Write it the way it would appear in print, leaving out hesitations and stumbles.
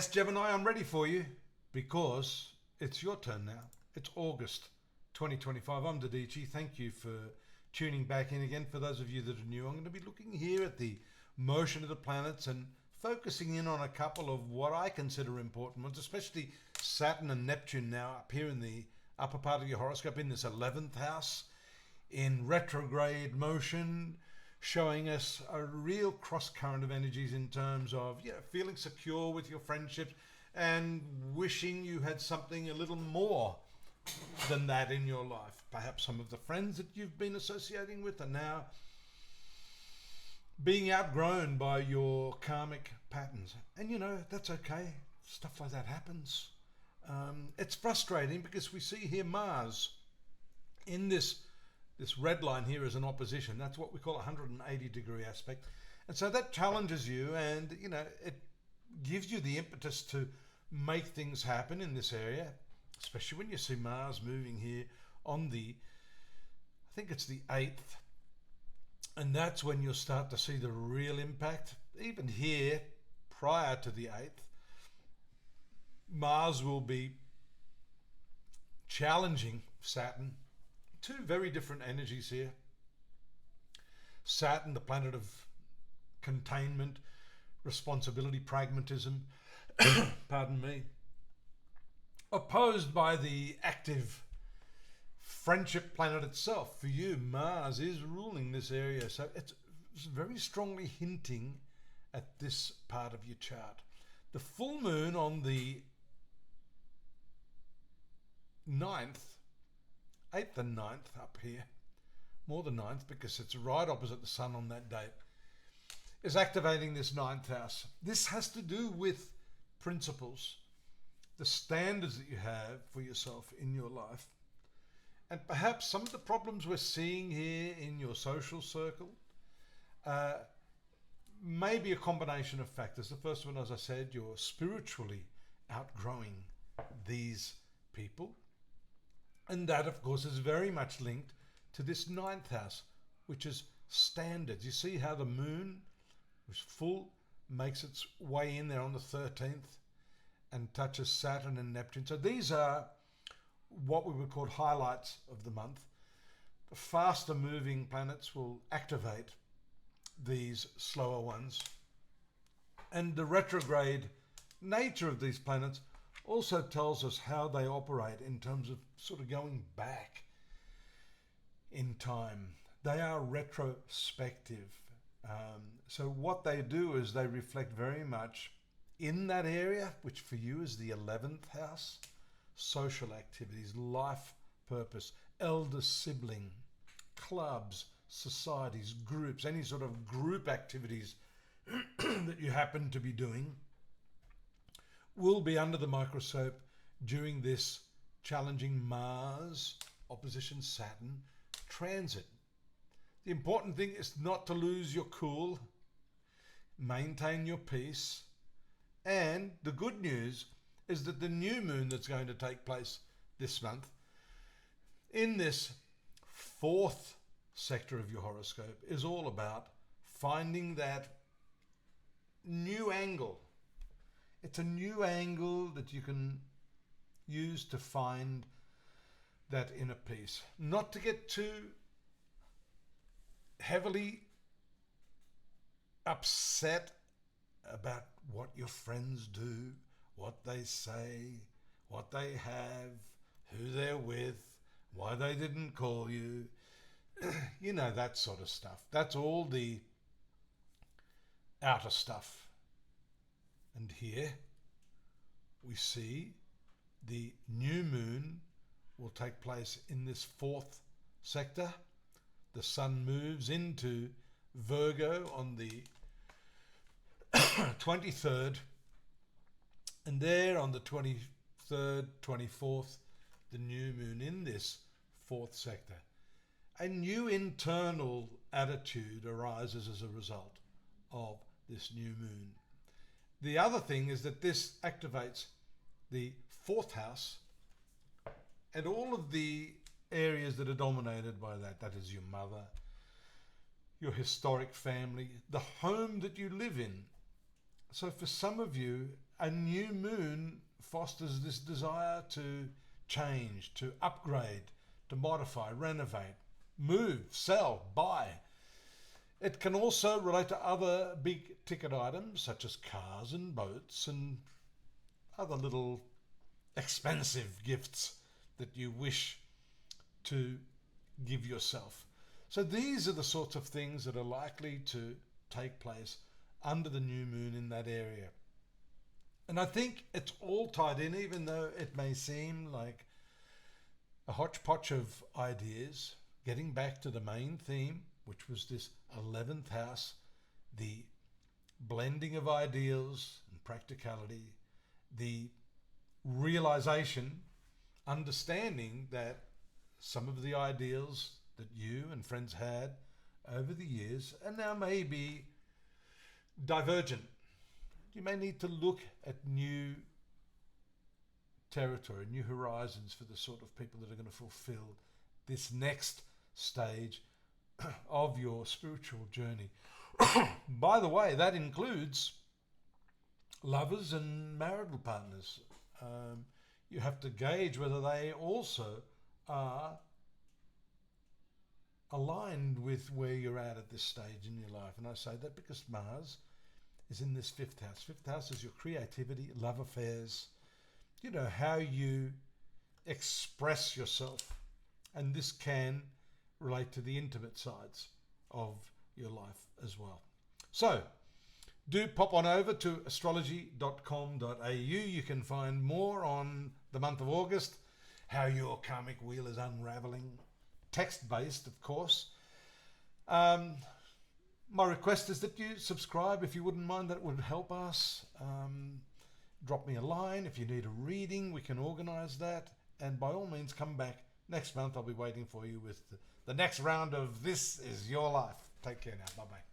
Yes, Gemini, I'm ready for you because it's your turn now. It's August 2025. I'm Dadici. Thank you for tuning back in again. For those of you that are new, I'm going to be looking here at the motion of the planets and focusing in on a couple of what I consider important ones, especially Saturn and Neptune now up here in the upper part of your horoscope in this 11th house in retrograde motion, showing us a real cross current of energies in terms of feeling secure with your friendships and wishing you had something a little more than that in your life. Perhaps some of the friends that you've been associating with are now being outgrown by your karmic patterns. And that's okay. Stuff like that happens. It's frustrating because we see here Mars in this red line here is an opposition. That's what we call a 180-degree aspect. And so that challenges you and, it gives you the impetus to make things happen in this area, especially when you see Mars moving here on I think it's the 8th. And that's when you'll start to see the real impact. Even here, prior to the 8th, Mars will be challenging Saturn. Two very different energies here. Saturn, the planet of containment, responsibility, pragmatism, pardon me, opposed by the active friendship planet itself. For you, Mars is ruling this area, so it's very strongly hinting at this part of your chart. The full moon on the 9th, 8th and 9th up here, more than 9th because it's right opposite the sun on that date, is activating this 9th house. This has to do with principles, the standards that you have for yourself in your life, and perhaps some of the problems we're seeing here in your social circle may be a combination of factors. The first one, as I said, you're spiritually outgrowing these people. And that, of course, is very much linked to this 9th house, which is standards. You see how the moon, which is full, makes its way in there on the 13th and touches Saturn and Neptune. So these are what we would call highlights of the month. The faster moving planets will activate these slower ones. And the retrograde nature of these planets also tells us how they operate in terms of sort of going back in time. They are retrospective. So what they do is they reflect very much in that area, which for you is the 11th house, social activities, life purpose, elder sibling, clubs, societies, groups, any sort of group activities that you happen to be doing will be under the microscope during this challenging Mars opposition Saturn transit. The important thing is not to lose your cool, maintain your peace, and the good news is that the new moon that's going to take place this month in this 4th sector of your horoscope is all about finding that new angle. It's a new angle that you can use to find that inner peace. Not to get too heavily upset about what your friends do, what they say, what they have, who they're with, why they didn't call you. That sort of stuff. That's all the outer stuff. And here we see the new moon will take place in this 4th sector. The sun moves into Virgo on the 23rd, and there on the 23rd, 24th, the new moon in this 4th sector. A new internal attitude arises as a result of this new moon. The other thing is that this activates the 4th house and all of the areas that are dominated by that. That is your mother, your historic family, the home that you live in. So for some of you, a new moon fosters this desire to change, to upgrade, to modify, renovate, move, sell, buy. It can also relate to other big ticket items such as cars and boats and other little expensive gifts that you wish to give yourself. So these are the sorts of things that are likely to take place under the new moon in that area. And I think it's all tied in, even though it may seem like a hodgepodge of ideas, getting back to the main theme, which was this 11th house, the blending of ideals and practicality, the realization, understanding that some of the ideals that you and friends had over the years are now maybe divergent. You may need to look at new territory, new horizons for the sort of people that are going to fulfill this next stage of your spiritual journey. By the way, that includes lovers and marital partners. You have to gauge whether they also are aligned with where you're at this stage in your life. And I say that because Mars is in this 5th house. 5th house is your creativity, love affairs, how you express yourself. And this can relate to the intimate sides of your life as well. So do pop on over to astrology.com.au. You can find more on the month of August, how your karmic wheel is unraveling, text-based, of course. My request is that you subscribe if you wouldn't mind. That would help us. Drop me a line. If you need a reading, we can organize that. And by all means, come back next month. I'll be waiting for you with the next round of This Is Your Life. Take care now. Bye-bye.